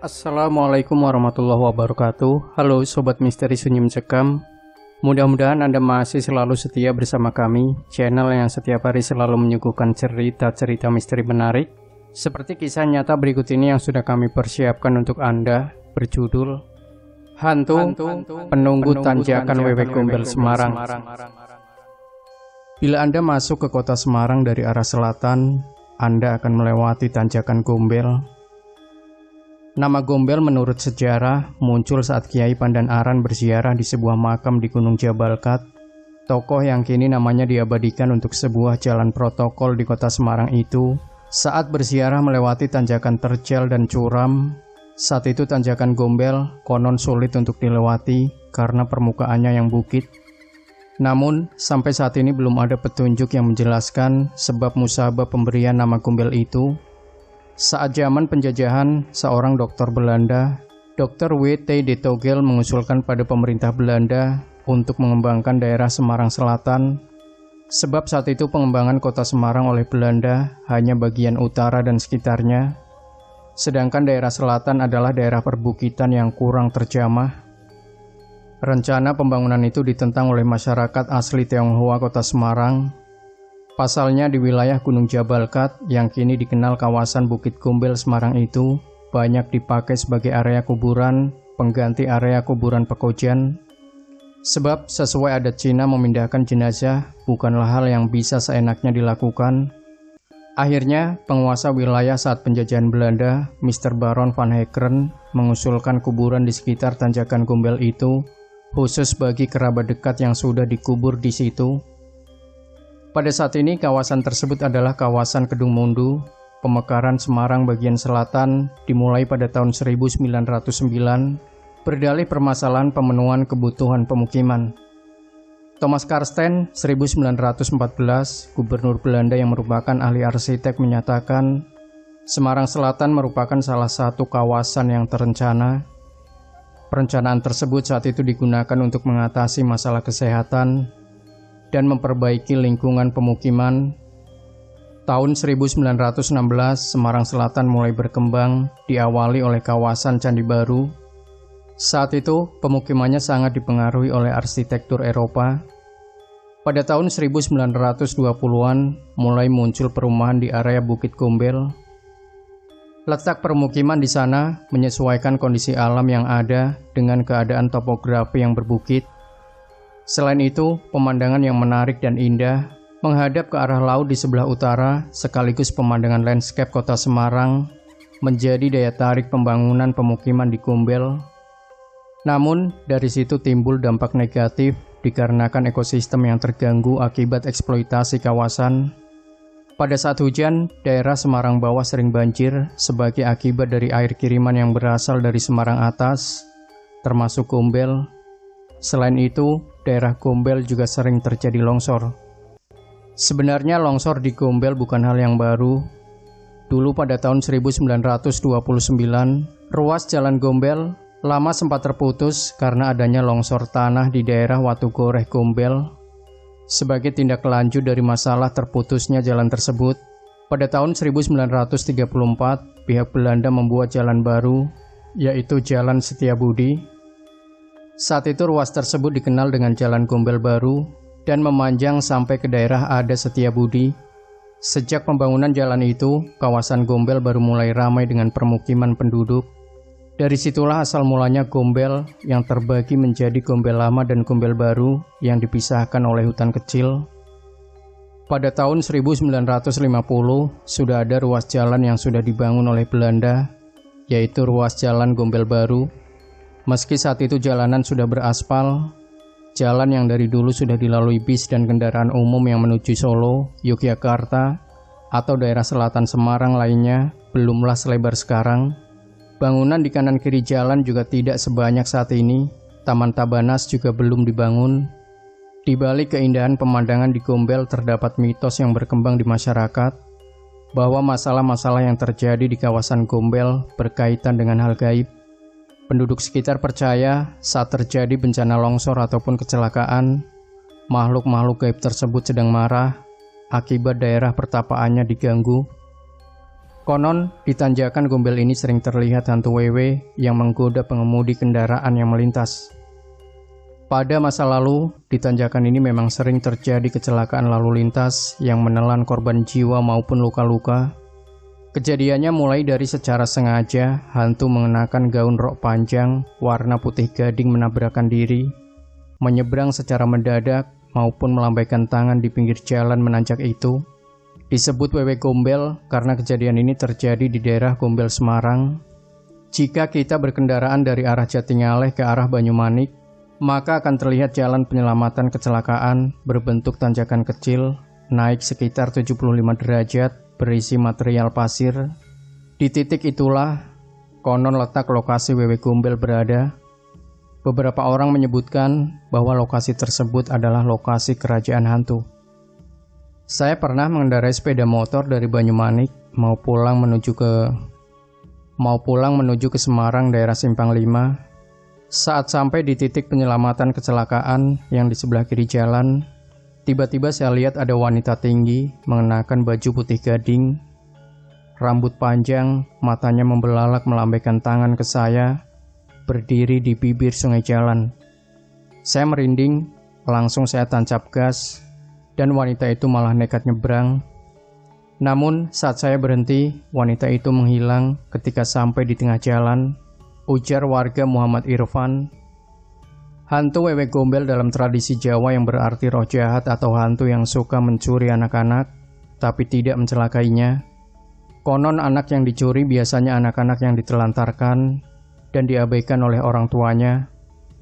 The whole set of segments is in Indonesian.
Assalamualaikum warahmatullahi wabarakatuh. Halo Sobat Misteri Sunyi Mencekam. Mudah-mudahan Anda masih selalu setia bersama kami, channel yang setiap hari selalu menyuguhkan cerita-cerita misteri menarik seperti kisah nyata berikut ini yang sudah kami persiapkan untuk Anda, berjudul Hantu Penunggu Tanjakan Wewe Gombel Semarang. Bila Anda masuk ke kota Semarang dari arah selatan, Anda akan melewati Tanjakan Gombel. Nama Gombel menurut sejarah muncul saat Kiai Pandan Aran berziarah di sebuah makam di Gunung Jabalkat. Tokoh yang kini namanya diabadikan untuk sebuah jalan protokol di kota Semarang itu saat berziarah melewati tanjakan terjal dan curam. Saat itu Tanjakan Gombel konon sulit untuk dilewati karena permukaannya yang bukit. Namun sampai saat ini belum ada petunjuk yang menjelaskan sebab musabab pemberian nama Gombel itu. Saat zaman penjajahan, seorang dokter Belanda, Dr. W.T. de Togel mengusulkan pada pemerintah Belanda untuk mengembangkan daerah Semarang Selatan, sebab saat itu pengembangan kota Semarang oleh Belanda hanya bagian utara dan sekitarnya, sedangkan daerah selatan adalah daerah perbukitan yang kurang terjamah. Rencana pembangunan itu ditentang oleh masyarakat asli Tionghoa kota Semarang. Pasalnya di wilayah Gunung Jabalkat yang kini dikenal kawasan Bukit Gombel Semarang itu banyak dipakai sebagai area kuburan, pengganti area kuburan Pekojan. Sebab sesuai adat Cina memindahkan jenazah bukanlah hal yang bisa seenaknya dilakukan. Akhirnya penguasa wilayah saat penjajahan Belanda, Mr. Baron van Heckeren, mengusulkan kuburan di sekitar Tanjakan Gombel itu khusus bagi kerabat dekat yang sudah dikubur di situ. Pada saat ini kawasan tersebut adalah kawasan Kedung Mundu. Pemekaran Semarang bagian selatan dimulai pada tahun 1909 berdalih permasalahan pemenuhan kebutuhan pemukiman. Thomas Karsten 1914, gubernur Belanda yang merupakan ahli arsitek menyatakan Semarang Selatan merupakan salah satu kawasan yang terencana. Perencanaan tersebut saat itu digunakan untuk mengatasi masalah kesehatan dan memperbaiki lingkungan pemukiman. Tahun 1916, Semarang Selatan mulai berkembang, diawali oleh kawasan Candi Baru. Saat itu, pemukimannya sangat dipengaruhi oleh arsitektur Eropa. Pada tahun 1920-an, mulai muncul perumahan di area Bukit Gombel. Letak permukiman di sana menyesuaikan kondisi alam yang ada dengan keadaan topografi yang berbukit. Selain itu, pemandangan yang menarik dan indah menghadap ke arah laut di sebelah utara sekaligus pemandangan landscape kota Semarang menjadi daya tarik pembangunan pemukiman di Gombel. Namun, dari situ timbul dampak negatif dikarenakan ekosistem yang terganggu akibat eksploitasi kawasan. Pada saat hujan, daerah Semarang bawah sering banjir sebagai akibat dari air kiriman yang berasal dari Semarang atas, termasuk Gombel. Selain itu, daerah Gombel juga sering terjadi longsor. Sebenarnya longsor di Gombel bukan hal yang baru. Dulu pada tahun 1929, ruas jalan Gombel lama sempat terputus karena adanya longsor tanah di daerah Watugoreh Gombel. Sebagai tindak lanjut dari masalah terputusnya jalan tersebut, pada tahun 1934, pihak Belanda membuat jalan baru, yaitu Jalan Setiabudi. Saat itu ruas tersebut dikenal dengan Jalan Gombel Baru dan memanjang sampai ke daerah Ada Setiabudi. Sejak pembangunan jalan itu, kawasan Gombel baru mulai ramai dengan permukiman penduduk. Dari situlah asal mulanya Gombel yang terbagi menjadi Gombel Lama dan Gombel Baru yang dipisahkan oleh hutan kecil. Pada tahun 1950, sudah ada ruas jalan yang sudah dibangun oleh Belanda, yaitu ruas Jalan Gombel Baru. Meski saat itu jalanan sudah beraspal, jalan yang dari dulu sudah dilalui bis dan kendaraan umum yang menuju Solo, Yogyakarta, atau daerah selatan Semarang lainnya belumlah selebar sekarang. Bangunan di kanan kiri jalan juga tidak sebanyak saat ini. Taman Tabanas juga belum dibangun. Di balik keindahan pemandangan di Gombel terdapat mitos yang berkembang di masyarakat bahwa masalah-masalah yang terjadi di kawasan Gombel berkaitan dengan hal gaib. Penduduk sekitar percaya saat terjadi bencana longsor ataupun kecelakaan, makhluk-makhluk gaib tersebut sedang marah akibat daerah pertapaannya diganggu. Konon, di tanjakan Gombel ini sering terlihat hantu wewe yang menggoda pengemudi kendaraan yang melintas. Pada masa lalu, di tanjakan ini memang sering terjadi kecelakaan lalu lintas yang menelan korban jiwa maupun luka-luka. Kejadiannya mulai dari secara sengaja hantu mengenakan gaun rok panjang warna putih gading menabrakkan diri, menyeberang secara mendadak maupun melambaikan tangan di pinggir jalan menanjak itu. Disebut wewe Gombel karena kejadian ini terjadi di daerah Gombel, Semarang. Jika kita berkendaraan dari arah Jatingaleh ke arah Banyumanik, maka akan terlihat jalan penyelamatan kecelakaan berbentuk tanjakan kecil, naik sekitar 75 derajat, berisi material pasir. Di titik itulah konon letak lokasi wewe Gombel berada. Beberapa orang menyebutkan bahwa lokasi tersebut adalah lokasi kerajaan hantu. Saya pernah mengendarai sepeda motor dari Banyumanik mau pulang menuju ke Semarang daerah Simpang 5. Saat sampai di titik penyelamatan kecelakaan yang di sebelah kiri jalan, tiba-tiba saya lihat ada wanita tinggi mengenakan baju putih gading, rambut panjang, matanya membelalak melambaikan tangan ke saya, berdiri di bibir sungai jalan. Saya merinding, langsung saya tancap gas, dan wanita itu malah nekat nyebrang. Namun saat saya berhenti, wanita itu menghilang ketika sampai di tengah jalan, ujar warga Muhammad Irfan. Hantu wewe Gombel dalam tradisi Jawa yang berarti roh jahat atau hantu yang suka mencuri anak-anak, tapi tidak mencelakainya. Konon anak yang dicuri biasanya anak-anak yang ditelantarkan dan diabaikan oleh orang tuanya.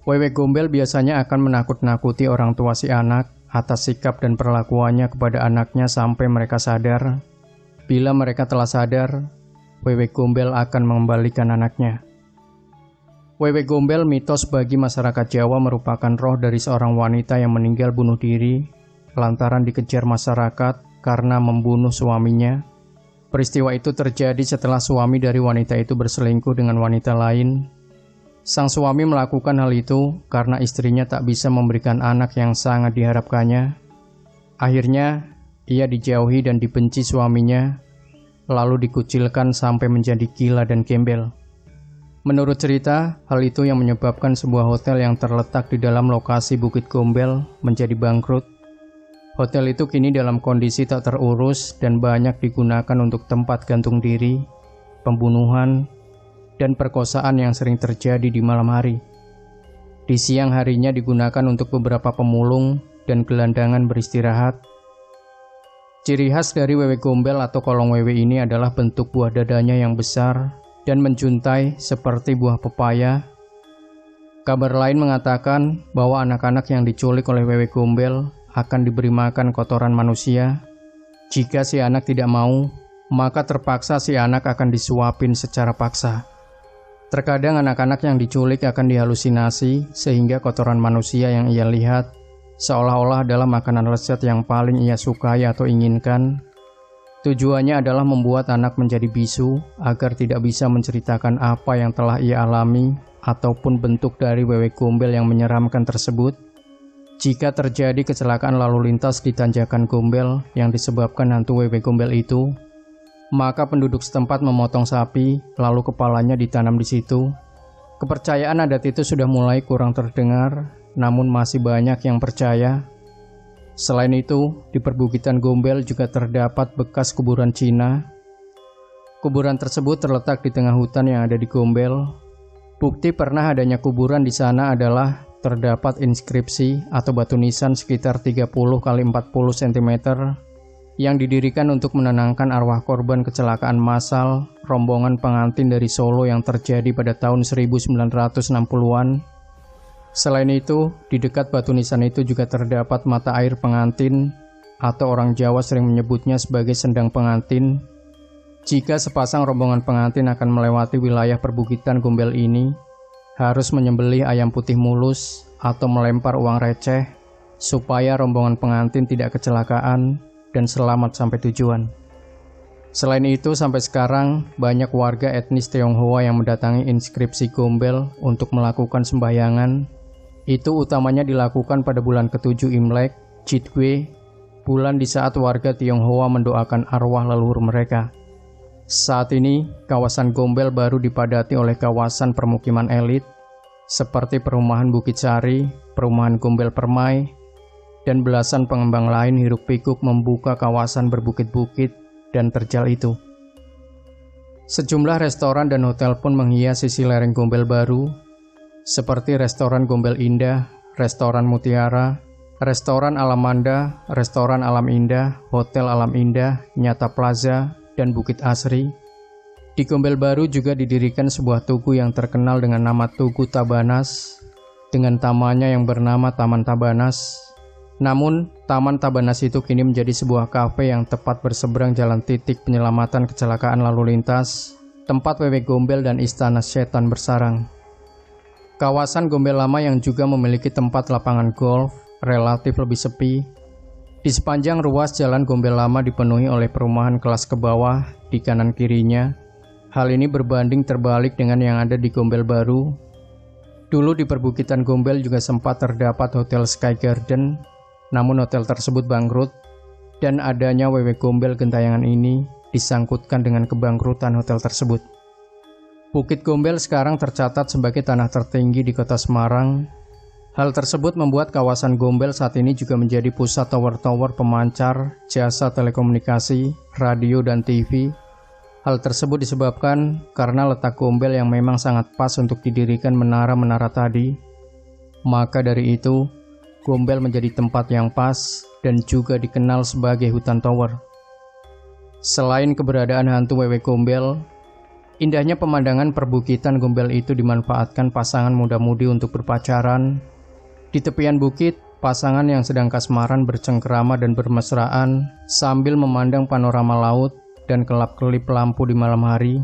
Wewe Gombel biasanya akan menakut-nakuti orang tua si anak atas sikap dan perlakuannya kepada anaknya sampai mereka sadar. Bila mereka telah sadar, wewe Gombel akan mengembalikan anaknya. Wewe Gombel mitos bagi masyarakat Jawa merupakan roh dari seorang wanita yang meninggal bunuh diri lantaran dikejar masyarakat karena membunuh suaminya. Peristiwa itu terjadi setelah suami dari wanita itu berselingkuh dengan wanita lain. Sang suami melakukan hal itu karena istrinya tak bisa memberikan anak yang sangat diharapkannya. Akhirnya, ia dijauhi dan dibenci suaminya, lalu dikucilkan sampai menjadi gila dan gembel. Menurut cerita, hal itu yang menyebabkan sebuah hotel yang terletak di dalam lokasi Bukit Gombel menjadi bangkrut. Hotel itu kini dalam kondisi tak terurus dan banyak digunakan untuk tempat gantung diri, pembunuhan, dan perkosaan yang sering terjadi di malam hari. Di siang harinya digunakan untuk beberapa pemulung dan gelandangan beristirahat. Ciri khas dari wewe Gombel atau kolong wewe ini adalah bentuk buah dadanya yang besar dan menjuntai seperti buah pepaya. Kabar lain mengatakan bahwa anak-anak yang diculik oleh wewe Gombel akan diberi makan kotoran manusia. Jika si anak tidak mau, maka terpaksa si anak akan disuapin secara paksa. Terkadang anak-anak yang diculik akan dihalusinasi sehingga kotoran manusia yang ia lihat seolah-olah adalah makanan lezat yang paling ia sukai atau inginkan. Tujuannya adalah membuat anak menjadi bisu agar tidak bisa menceritakan apa yang telah ia alami ataupun bentuk dari wewe Gombel yang menyeramkan tersebut. Jika terjadi kecelakaan lalu lintas di tanjakan Gombel yang disebabkan hantu wewe Gombel itu, maka penduduk setempat memotong sapi, lalu kepalanya ditanam di situ. Kepercayaan adat itu sudah mulai kurang terdengar, namun masih banyak yang percaya. Selain itu, di perbukitan Gombel juga terdapat bekas kuburan Cina. Kuburan tersebut terletak di tengah hutan yang ada di Gombel. Bukti pernah adanya kuburan di sana adalah terdapat inskripsi atau batu nisan sekitar 30 x 40 cm yang didirikan untuk menenangkan arwah korban kecelakaan massal rombongan pengantin dari Solo yang terjadi pada tahun 1960-an. Selain itu, di dekat batu nisan itu juga terdapat mata air pengantin, atau orang Jawa sering menyebutnya sebagai sendang pengantin. Jika sepasang rombongan pengantin akan melewati wilayah perbukitan Gombel ini, harus menyembelih ayam putih mulus atau melempar uang receh, supaya rombongan pengantin tidak kecelakaan dan selamat sampai tujuan. Selain itu, sampai sekarang banyak warga etnis Tionghoa yang mendatangi inskripsi Gombel untuk melakukan sembahyangan. Itu utamanya dilakukan pada bulan ke-7 Imlek, Jitwe, bulan di saat warga Tionghoa mendoakan arwah leluhur mereka. Saat ini, kawasan Gombel baru dipadati oleh kawasan permukiman elit, seperti perumahan Bukit Sari, perumahan Gombel Permai, dan belasan pengembang lain hiruk-pikuk membuka kawasan berbukit-bukit dan terjal itu. Sejumlah restoran dan hotel pun menghias sisi lereng Gombel baru, seperti restoran Gombel Indah, restoran Mutiara, restoran Alam Manda, restoran Alam Indah, hotel Alam Indah, Nyata Plaza, dan Bukit Asri. Di Gombel baru juga didirikan sebuah tugu yang terkenal dengan nama Tugu Tabanas, dengan tamannya yang bernama Taman Tabanas. Namun, Taman Tabanas itu kini menjadi sebuah kafe yang tepat berseberang jalan titik penyelamatan kecelakaan lalu lintas, tempat WW Gombel dan Istana Setan bersarang. Kawasan Gombel Lama yang juga memiliki tempat lapangan golf relatif lebih sepi. Di sepanjang ruas jalan Gombel Lama dipenuhi oleh perumahan kelas ke bawah di kanan kirinya. Hal ini berbanding terbalik dengan yang ada di Gombel baru. Dulu di perbukitan Gombel juga sempat terdapat Hotel Sky Garden, namun hotel tersebut bangkrut, dan adanya WW Gombel Gentayangan ini disangkutkan dengan kebangkrutan hotel tersebut. Bukit Gombel sekarang tercatat sebagai tanah tertinggi di kota Semarang. Hal tersebut membuat kawasan Gombel saat ini juga menjadi pusat tower-tower pemancar jasa telekomunikasi, radio, dan TV. Hal tersebut disebabkan karena letak Gombel yang memang sangat pas untuk didirikan menara-menara tadi. Maka dari itu, Gombel menjadi tempat yang pas dan juga dikenal sebagai hutan tower. Selain keberadaan hantu WW Gombel, indahnya pemandangan perbukitan Gombel itu dimanfaatkan pasangan muda-mudi untuk berpacaran. Di tepian bukit, pasangan yang sedang kasmaran bercengkerama dan bermesraan sambil memandang panorama laut dan kelap-kelip lampu di malam hari.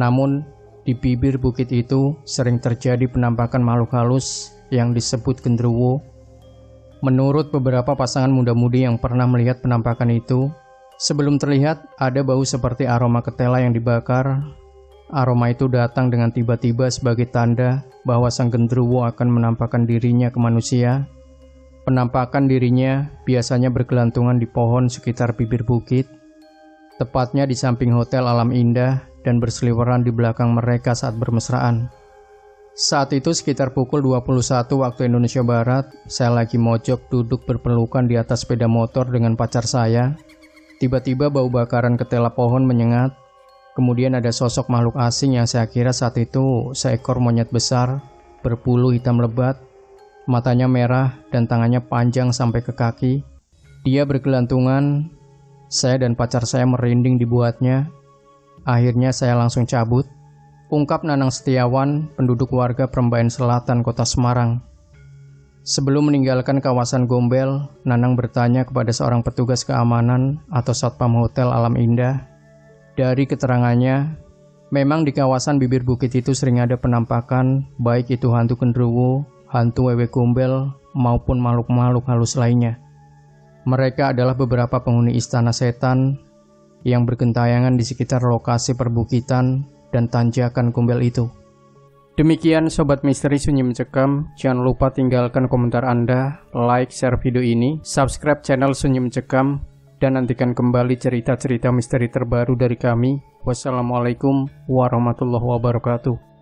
Namun, di bibir bukit itu sering terjadi penampakan makhluk halus yang disebut genderuwo. Menurut beberapa pasangan muda-mudi yang pernah melihat penampakan itu, sebelum terlihat ada bau seperti aroma ketela yang dibakar. Aroma itu datang dengan tiba-tiba sebagai tanda bahwa sang genderuwo akan menampakkan dirinya ke manusia. Penampakan dirinya biasanya bergelantungan di pohon sekitar bibir bukit, tepatnya di samping Hotel Alam Indah dan berseliweran di belakang mereka saat bermesraan. Saat itu sekitar pukul 21 waktu Indonesia Barat, saya lagi mojok duduk berpelukan di atas sepeda motor dengan pacar saya. Tiba-tiba bau bakaran ketela pohon menyengat. Kemudian ada sosok makhluk asing yang saya kira saat itu seekor monyet besar, berbulu hitam lebat, matanya merah dan tangannya panjang sampai ke kaki. Dia bergelantungan, saya dan pacar saya merinding dibuatnya. Akhirnya saya langsung cabut, ungkap Nanang Setiawan, penduduk warga Perembayan Selatan, Kota Semarang. Sebelum meninggalkan kawasan Gombel, Nanang bertanya kepada seorang petugas keamanan atau satpam Hotel Alam Indah. Dari keterangannya, memang di kawasan bibir bukit itu sering ada penampakan, baik itu hantu genderuwo, hantu WW Gombel, maupun makhluk-makhluk halus lainnya. Mereka adalah beberapa penghuni Istana Setan yang bergentayangan di sekitar lokasi perbukitan dan tanjakan Gombel itu. Demikian Sobat Misteri Sunyi Mencekam, jangan lupa tinggalkan komentar Anda, like, share video ini, subscribe channel Sunyi Mencekam, dan nantikan kembali cerita-cerita misteri terbaru dari kami. Wassalamualaikum warahmatullahi wabarakatuh.